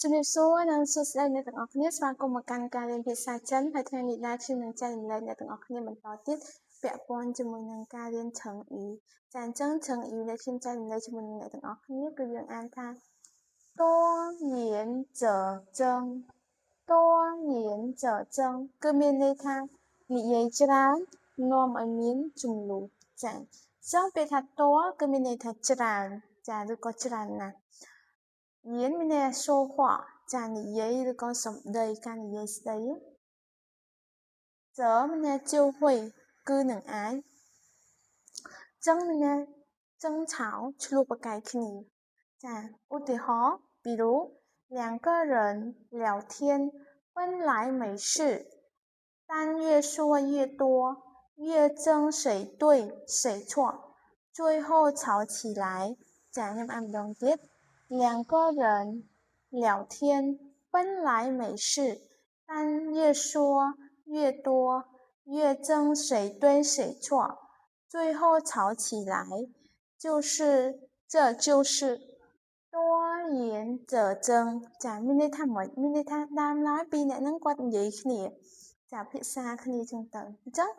ជំរាបសួរនិងសួស្តីអ្នកទាំងអស់គ្នាស្វាគមន៍មកកាន់ការរៀនភាសាចិនហើយថ្ងៃនេះដែរខ្ញុំនឹងចែករំលែកអ្នកទាំងអស់គ្នាបន្តទៀតពាក់ព័ន្ធជាមួយនឹងការរៀន成语ចាអញ្ចឹង成语ដែលខ្ញុំចែករំលែកជាមួយនឹងអ្នកទាំងអស់គ្នាគឺយើងអានថា多言者争多言者争គឺមានន័យថានិយាយច្រើននាំឲ្យមានជម្លោះចាអញ្ចឹងពេលថាតគឺមានន័យថាច្រើនចាឬក៏ច្រើនណាស់言មានន័យថា说话ចានិយាយឬក៏សម្ដីការនិយាយស្ដីចមានន័យ就会គឺនឹងអាចចឹងមានន័យ争吵ឆ្លោះប្រកែកគ្នាចាឧទាហរណ៍比如两个人聊天分来没事但越说越多越争谁对谁错最后吵起来ចាខ្ញុំអានម្ដងទៀត两个人聊天本来没事但越说越多越争谁对谁错最后吵起来这就是多言者争ចាមានន័យថាម៉េចមានន័យថាដើមឡើយពីរអ្នកហ្នឹងគាត់និយាយគ្នាចាភាសាគ្នាចឹងទៅអញ្ចឹង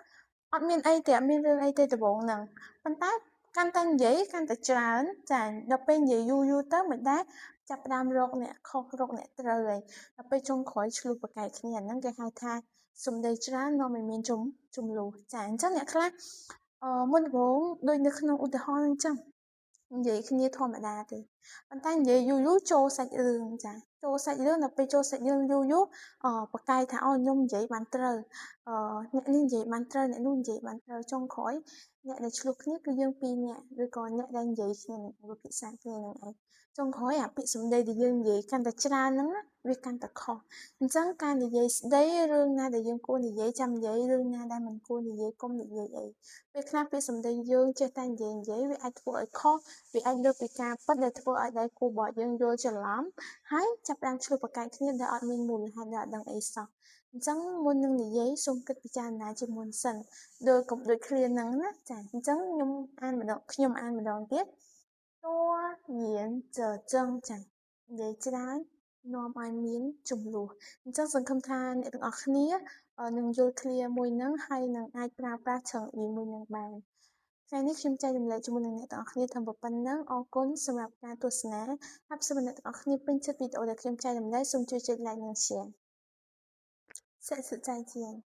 អត់មានអីទេអត់មានរឿងអីទេដំបូងហ្នឹងប៉ុន្តែកាន់តែនិយាយកាន់តែច្រើនចាដល់ពេលនិយាយយូរទៅមិនដែរចាប់ផ្ដើមរកអ្នកខុសរកអ្នកត្រូវហើយដល់ពេលចុងក្រោយឆ្លោះប្រកែកគ្នាអាហ្នឹងគេហៅថាសម្ដីច្រើននាំឲ្យមានជំលោះចាអញ្ចឹងអ្នកខ្លះមុនដំបូងដូចនៅក្នុងឧទាហរណ៍ហ្នឹងចឹងនិយាយគ្នាធម្មតាទេប៉ុន្តែនិយាយយូរចូលសាច់រឿងចាចូលសាច់រឿងដល់ពេលចូលសាច់រឿងយូរប្រកែកថាអូខ្ញុំនិយាយបានត្រូវអ្នកនេះនិយាយបានត្រូវអ្នកនោះនិយាយបានត្រូវចុងក្រោយអ្នកដែលឆ្លោះគ្នាគឺយើងពីរនាក់ឬក៏អ្នកដែលនិយាយគ្នានឹងវិភាសាគ្នានឹងឯងចុងក្រោយអាពាក្យសម្ដីដែលយើងនិយាយកាន់តែច្រើនហ្នឹងណាវាកាន់តែខុសអញ្ចឹងការនិយាយស្ដីរឿងណាដែលយើងគួរនិយាយចាំនិយាយរឿងណាដែលមិនគួរនិយាយកុំនិយាយអីពេលខ្លះពាក្យសម្ដីយើងចេះតែនិយាយវាអាចធ្វើឲ្យខុសវាអាចលើកពីការពិតដែលធ្វើឲ្យដៃគូរបស់យើងយល់ច្រឡំហើយចាប់ផ្ដើមឆ្លោះប្រកែកគ្នាដែលអត់មានមូលហេតុដែលអត់ដឹងអីសោះអញ្ចឹងមុននឹងនិយាយសូមគិតពិចារណាជាមុនសិនដូចកុំដូចឃ្លាហ្នឹងណាចាអញ្ចឹងខ្ញុំអានម្ដងទៀត多言者争ចានិយាយច្រើននាំឲ្យមានជំលោះអញ្ចឹងសង្ឃឹមថាអ្នកទាំងអស់គ្នានឹងយល់ឃ្លាមួយហ្នឹងហើយនឹងអាចប្រើប្រាស់成语មួយហ្នឹងបានថ្ងៃនេះខ្ញុំចែករំលែកជាមួយនឹងអ្នកទាំងអស់គ្នាតាមប៉ុណ្ណឹងអរគុណសម្រាប់ការទស្សនាហើយសូមអ្នកទាំងអស់គ្នាពេញចិត្តវីដេអូដែលខ្ញុំចែករំលែកសូមជួយចុច like និង share 下次再见